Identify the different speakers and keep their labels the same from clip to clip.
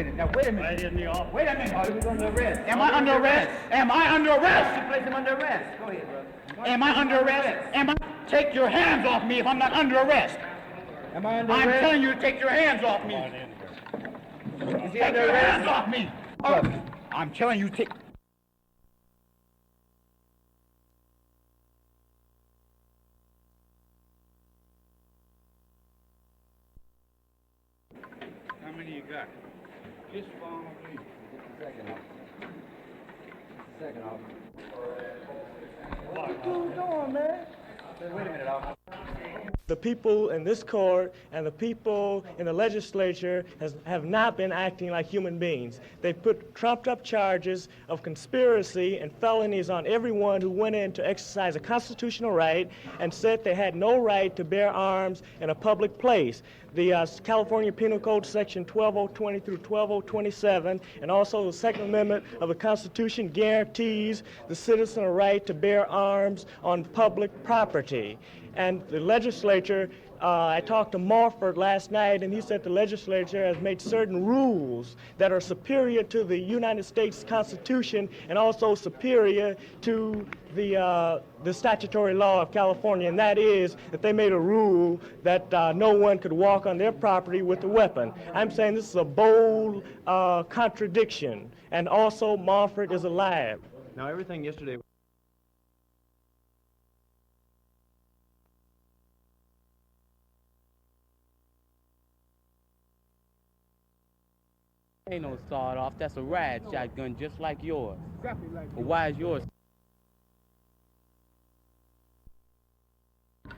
Speaker 1: minute. Now, wait a minute.
Speaker 2: Right in the office.
Speaker 1: Wait a minute.
Speaker 3: Oh, he was under arrest.
Speaker 1: Am I under arrest? Am I under arrest?
Speaker 3: Place him under arrest. Go ahead, brother.
Speaker 1: Am I under arrest? Am I? Take your hands off me if I'm not under arrest.
Speaker 3: Am I under
Speaker 1: I'm
Speaker 3: arrest?
Speaker 1: telling you to take your hands off me.
Speaker 3: Is he
Speaker 1: Take
Speaker 3: under
Speaker 1: your hands
Speaker 3: arrest?
Speaker 1: off me. Oh, I'm telling you to take...
Speaker 2: How many you got? Just follow me.
Speaker 3: Second off.
Speaker 2: What?
Speaker 3: What you doing, man? Wait a minute, officer.
Speaker 4: The people in this court and the people in the legislature have not been acting like human beings. They put trumped-up charges of conspiracy and felonies on everyone who went in to exercise a constitutional right and said they had no right to bear arms in a public place. The California Penal Code section 12020 through 12027 and also the Second Amendment of the Constitution guarantees the citizen a right to bear arms on public property. And the legislature, I talked to Morford last night, and he said the legislature has made certain rules that are superior to the United States Constitution and also superior to the statutory law of California, and that is that they made a rule that no one could walk on their property with a weapon. I'm saying this is a bold contradiction, and also Morford is alive.
Speaker 5: Now, everything yesterday...
Speaker 6: Ain't no sawed off. That's a ride shotgun just like yours.
Speaker 1: Exactly like
Speaker 6: But why is yours?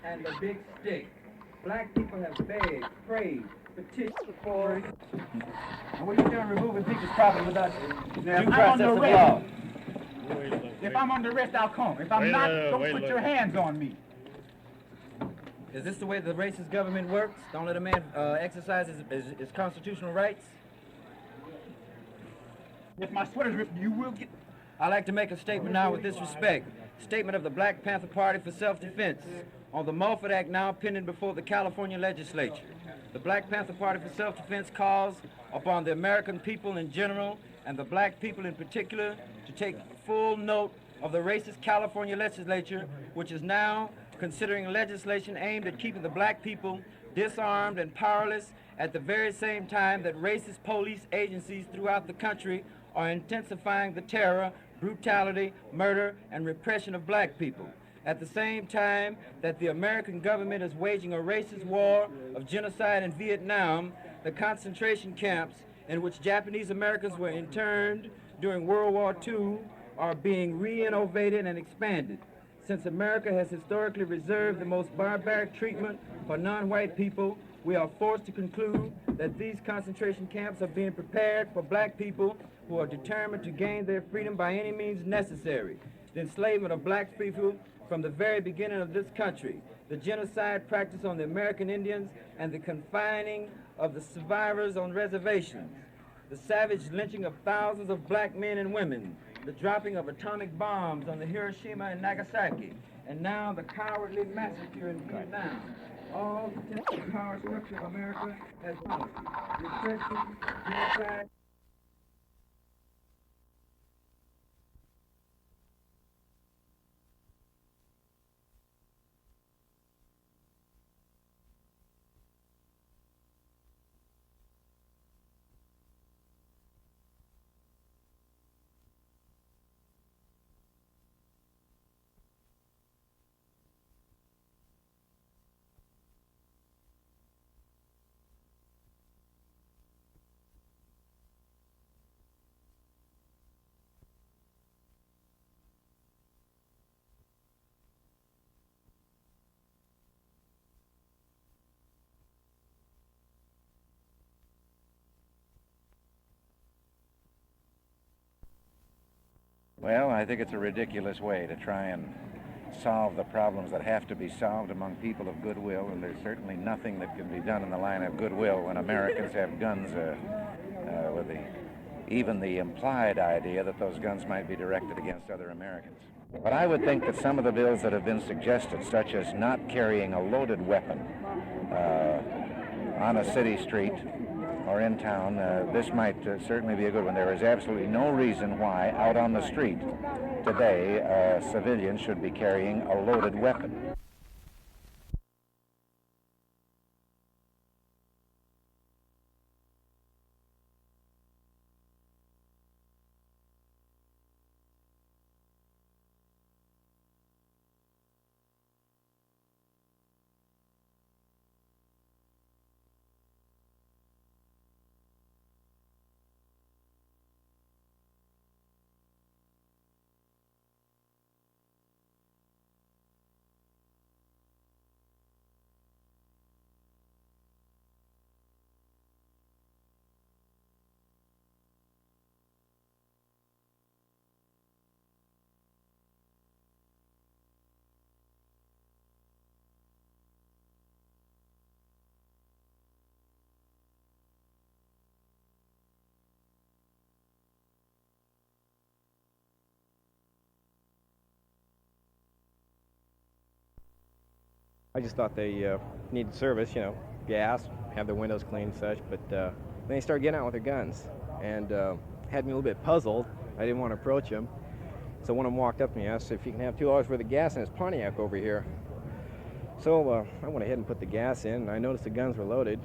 Speaker 3: And the big stick. Black people have begged, prayed, petitioned for it. And what are you doing removing people's property without due process of law?
Speaker 1: If I'm under arrest, I'll come. If I'm not, don't put your hands on me.
Speaker 3: Is this the way the racist government works? Don't let a man exercise his constitutional rights?
Speaker 1: If my sweater's ripped, you will get...
Speaker 3: I'd like to make a statement now with this respect. Statement of the Black Panther Party for self-defense on the Mulford Act now pending before the California legislature. The Black Panther Party for self-defense calls upon the American people in general and the black people in particular to take full note of the racist California legislature, which is now considering legislation aimed at keeping the black people disarmed and powerless at the very same time that racist police agencies throughout the country are intensifying the terror, brutality, murder, and repression of black people. At the same time that the American government is waging a racist war of genocide in Vietnam, the concentration camps in which Japanese Americans were interned during World War II are being re-innovated and expanded. Since America has historically reserved the most barbaric treatment for non-white people, we are forced to conclude that these concentration camps are being prepared for black people who are determined to gain their freedom by any means necessary. The enslavement of black people from the very beginning of this country, the genocide practiced on the American Indians, and the confining of the survivors on reservations, the savage lynching of thousands of black men and women, the dropping of atomic bombs on the Hiroshima and Nagasaki, and now the cowardly massacre in Vietnam. All the power structure of America has policy, repression, genocide.
Speaker 7: Well, I think it's a ridiculous way to try and solve the problems that have to be solved among people of goodwill, and there's certainly nothing that can be done in the line of goodwill when Americans have guns with even the implied idea that those guns might be directed against other Americans. But I would think that some of the bills that have been suggested, such as not carrying a loaded weapon on a city street or in town, this might certainly be a good one. There is absolutely no reason why out on the street today civilians should be carrying a loaded weapon.
Speaker 5: I just thought they needed service, you know, gas, have their windows cleaned and such, but then they started getting out with their guns and had me a little bit puzzled. I didn't want to approach them. So one of them walked up to me and asked if he can have $2 worth of gas in his Pontiac over here. So I went ahead and put the gas in, and I noticed the guns were loaded,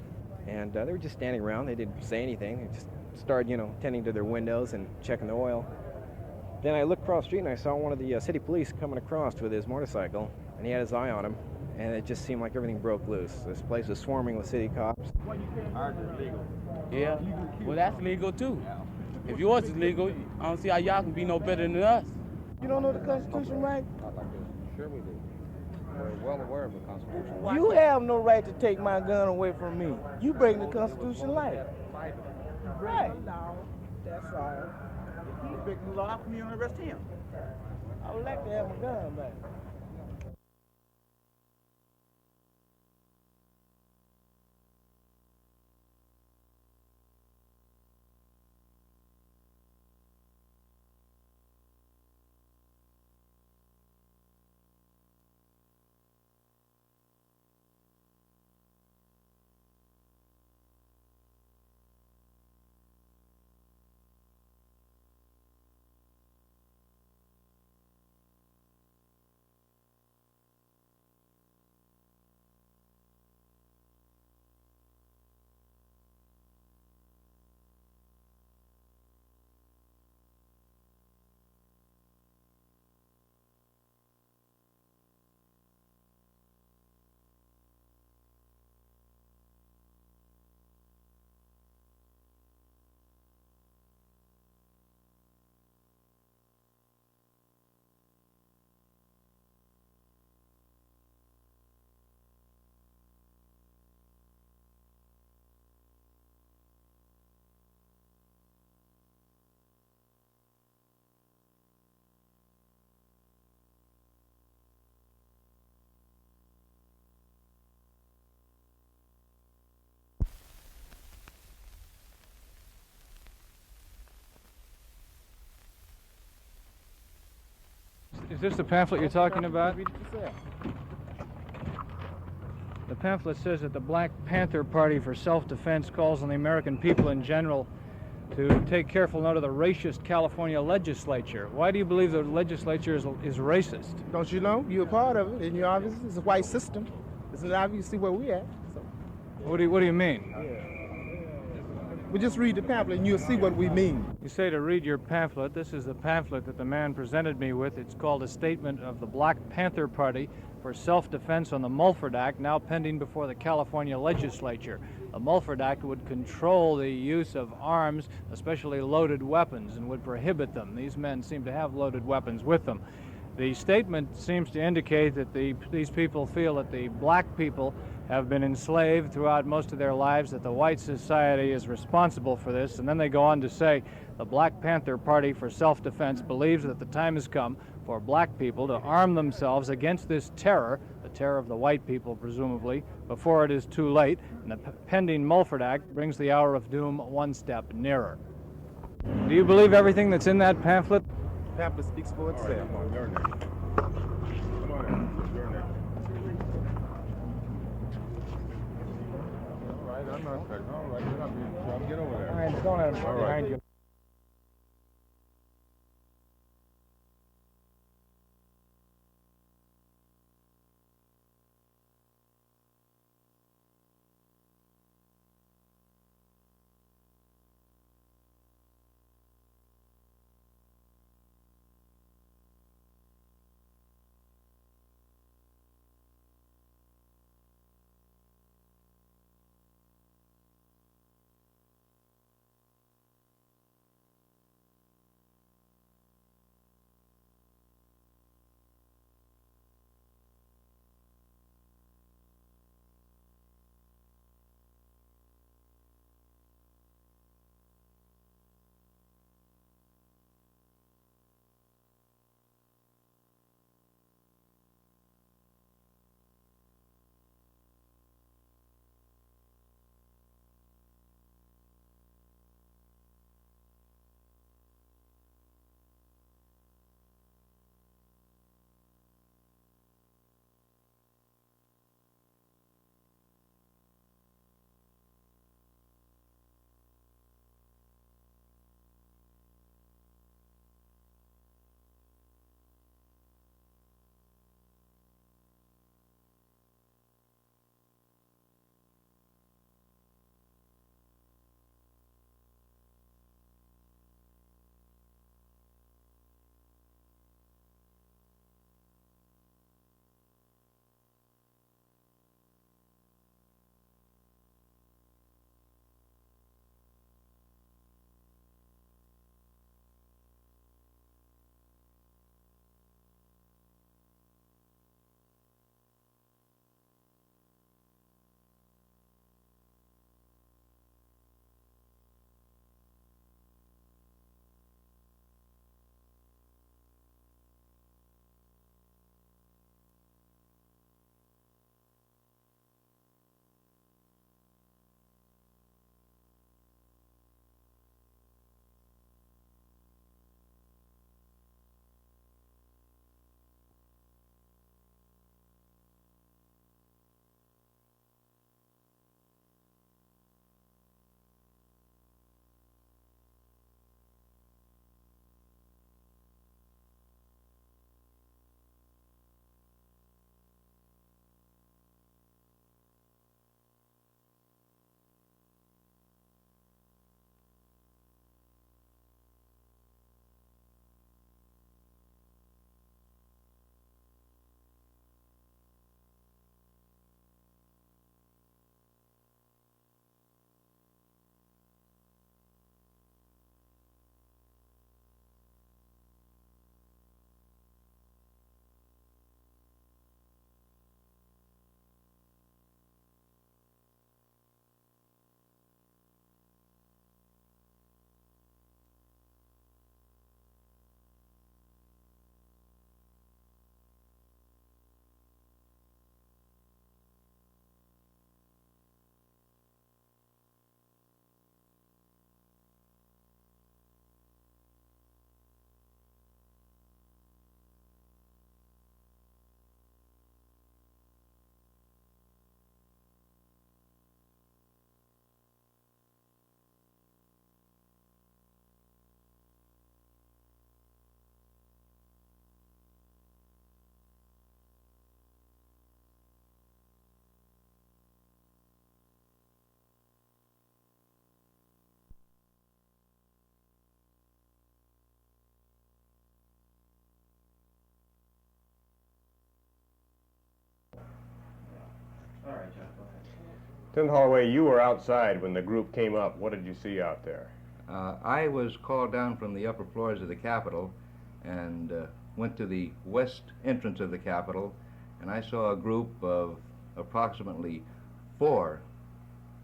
Speaker 5: and they were just standing around. They didn't say anything. They just started, you know, tending to their windows and checking the oil. Then I looked across the street and I saw one of the city police coming across with his motorcycle, and he had his eye on him. And it just seemed like everything broke loose. This place was swarming with city cops.
Speaker 2: Ours is legal.
Speaker 6: Yeah, well, that's legal too. If yours is legal, I don't see how y'all can be no better than us.
Speaker 8: You don't know the Constitution, right?
Speaker 2: Not like this. Sure we do. We're well aware of the Constitution.
Speaker 8: You have no right to take my gun away from me. You break the Constitution like. Right. No, that's all.
Speaker 1: If he's breaking the law, how come you don't arrest him?
Speaker 8: I would like to have my gun back.
Speaker 9: Is this the pamphlet you're talking about? The pamphlet says that the Black Panther Party for Self-Defense calls on the American people in general to take careful note of the racist California legislature. Why do you believe the legislature is racist?
Speaker 8: Don't you know? You're a part of it, and you're obviously, it's a white system. It's obviously where we at. So.
Speaker 9: What do you mean?
Speaker 8: Well, just read the pamphlet and you'll see what we mean.
Speaker 9: You say to read your pamphlet. This is the pamphlet that the man presented me with. It's called A Statement of the Black Panther Party for Self-Defense on the Mulford Act, now pending before the California legislature. The Mulford Act would control the use of arms, especially loaded weapons, and would prohibit them. These men seem to have loaded weapons with them. The statement seems to indicate that these people feel that the black people have been enslaved throughout most of their lives, that the white society is responsible for this, and then they go on to say the Black Panther Party for Self-Defense believes that the time has come for black people to arm themselves against this terror, the terror of the white people presumably, before it is too late, and the pending Mulford Act brings the hour of doom one step nearer. Do you believe everything that's in that pamphlet?
Speaker 8: The pamphlet speaks for itself.
Speaker 2: Come on, your next. Come on, your next. All right, I'm not cutting. All right, you're not being trouble.
Speaker 9: Don't let him go behind you.
Speaker 10: Tim Holloway, you were outside when the group came up. What did you see out there?
Speaker 7: I was called down from the upper floors of the Capitol and went to the west entrance of the Capitol, and I saw a group of approximately 4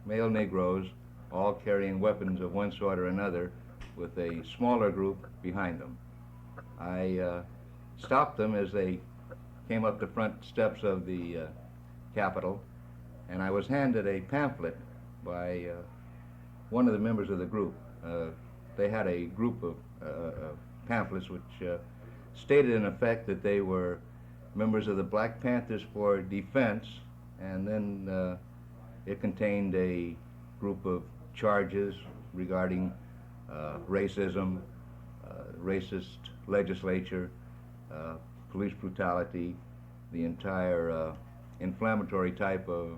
Speaker 7: male Negroes, all carrying weapons of one sort or another, with a smaller group behind them. I stopped them as they came up the front steps of the Capitol, and I was handed a pamphlet by one of the members of the group. They had a group of pamphlets which stated in effect that they were members of the Black Panthers for defense, and then it contained a group of charges regarding racism, racist legislature, police brutality, the entire inflammatory type of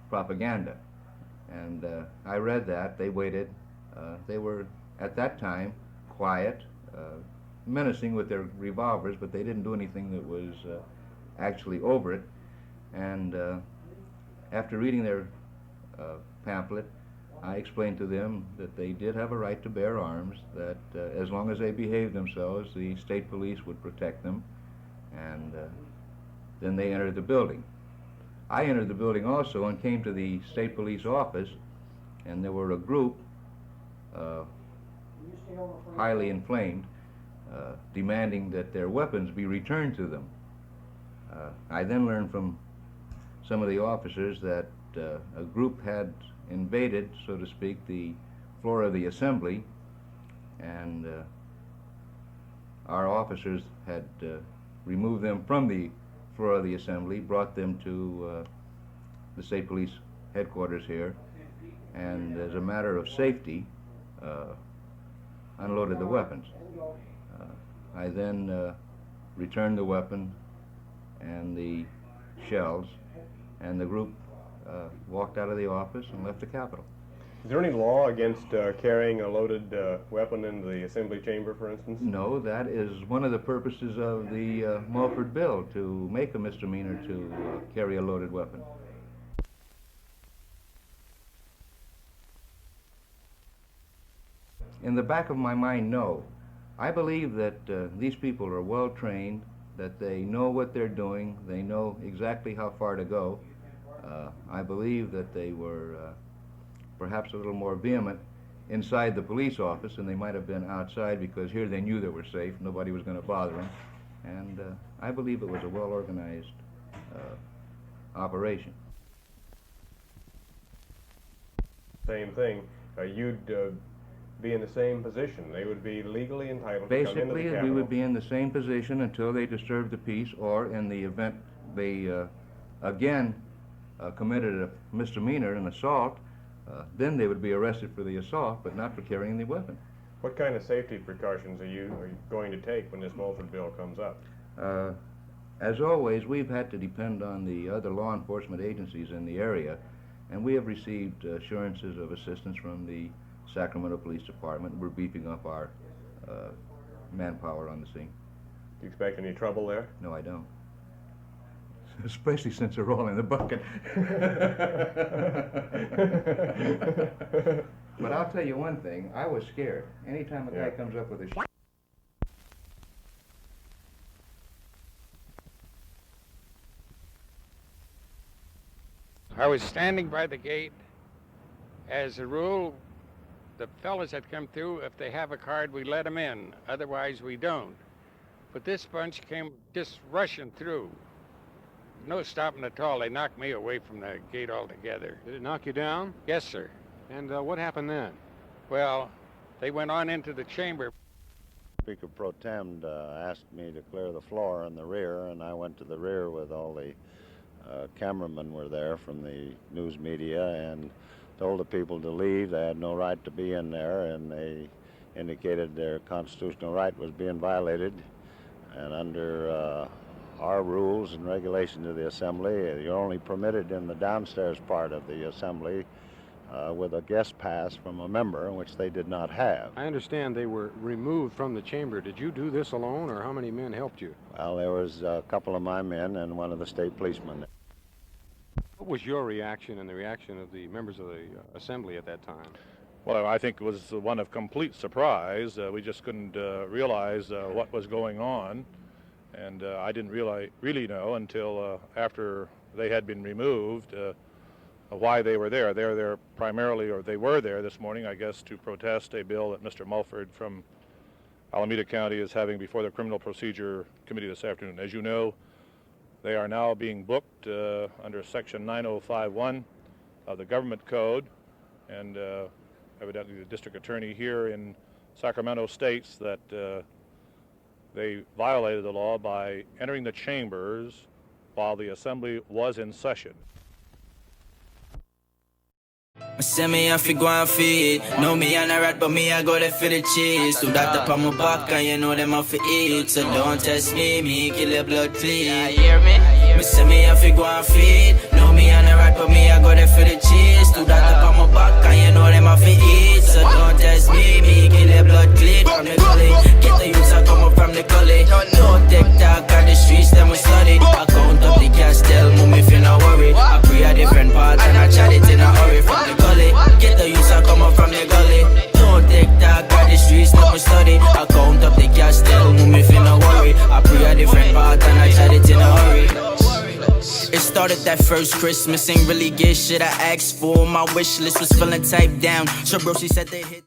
Speaker 7: propaganda. And I read that. They waited. They were, at that time, quiet, menacing with their revolvers, but they didn't do anything that was actually over it. And after reading their pamphlet, I explained to them that they did have a right to bear arms, that as long as they behaved themselves, the state police would protect them, and then they entered the building. I entered the building also and came to the state police office, and there were a group, highly inflamed, demanding that their weapons be returned to them. I then learned from some of the officers that a group had invaded, so to speak, the floor of the assembly, and our officers had removed them from the floor of the assembly, brought them to the state police headquarters here, and as a matter of safety, unloaded the weapons. I then returned the weapon and the shells, and the group walked out of the office and left the Capitol.
Speaker 10: Is there any law against carrying a loaded weapon into the assembly chamber, for instance?
Speaker 7: No, that is one of the purposes of the Mulford bill, to make a misdemeanor to carry a loaded weapon. In the back of my mind, no. I believe that these people are well trained, that they know what they're doing, they know exactly how far to go. I believe that they were perhaps a little more vehement inside the police office than they might have been outside, because here they knew they were safe, nobody was going to bother them, and I believe it was a well-organized operation.
Speaker 10: Same thing. You'd be in the same position. They would be legally entitled to come into the
Speaker 7: Basically,
Speaker 10: Capitol.
Speaker 7: we would be in the same position until they disturbed the peace, or in the event they again committed a misdemeanor, an assault, then they would be arrested for the assault, but not for carrying the weapon.
Speaker 10: What kind of safety precautions are you going to take when this Mulford bill comes up?
Speaker 7: As always, we've had to depend on the other law enforcement agencies in the area, and we have received assurances of assistance from the Sacramento Police Department. We're beefing up our manpower on the scene.
Speaker 10: Do you expect any trouble there?
Speaker 7: No, I don't. Especially since they're all in the bucket. But I'll tell you one thing, I was scared. Anytime a guy comes up with a
Speaker 2: I was standing by the gate. As a rule, the fellas that come through, if they have a card, we let them in. Otherwise, we don't. But this bunch came just rushing through. No stopping at all. They knocked me away from the gate altogether.
Speaker 11: Did it knock you down?
Speaker 2: Yes, sir.
Speaker 11: And what happened then?
Speaker 2: Well, they went on into the chamber.
Speaker 12: Speaker Pro Tem asked me to clear the floor in the rear, and I went to the rear with all the cameramen were there from the news media, and told the people to leave. They had no right to be in there, and they indicated their constitutional right was being violated. And under our rules and regulations of the assembly, you're only permitted in the downstairs part of the assembly with a guest pass from a member, which they did not have.
Speaker 11: I understand they were removed from the chamber. Did you do this alone, or how many men helped you?
Speaker 12: Well, there was a couple of my men and one of the state policemen.
Speaker 11: What was your reaction and the reaction of the members of the assembly at that time?
Speaker 13: Well, I think it was one of complete surprise. We just couldn't realize what was going on, and I didn't really know until after they had been removed why they were there. They're there primarily, or they were there this morning, I guess, to protest a bill that Mr. Mulford from Alameda County is having before the Criminal Procedure Committee this afternoon. As you know, they are now being booked under Section 9051 of the Government Code, and evidently the district attorney here in Sacramento states that they violated the law by entering the chambers while the assembly was in session.
Speaker 14: Say me I fi go and feed. Know me and a rat, but me I go there for the cheese. Do that up on my back and you know them I fi eat. So don't test me kill your blood clean. Yeah, hear me? Me say me I fi go and feed. Know me and a rat, but me I go there for the cheese. Do that up on my back and you know them I fi eat. So don't test me kill your blood clean. From the gully, get the youths I come up from the gully. No TikTok on the streets, them we study. I count up the cash, tell mum if you not worry. I pray a different part and I chat it in a hurry. From the gully, get the youths I come up from the gully. No TikTok on the streets, them we study. I count up the cash, tell mum if you not worry. I pray a different part and I chat it in a hurry. It started that first Christmas, ain't really get shit I asked for. My wish list was feeling typed down. So bro, she said they hit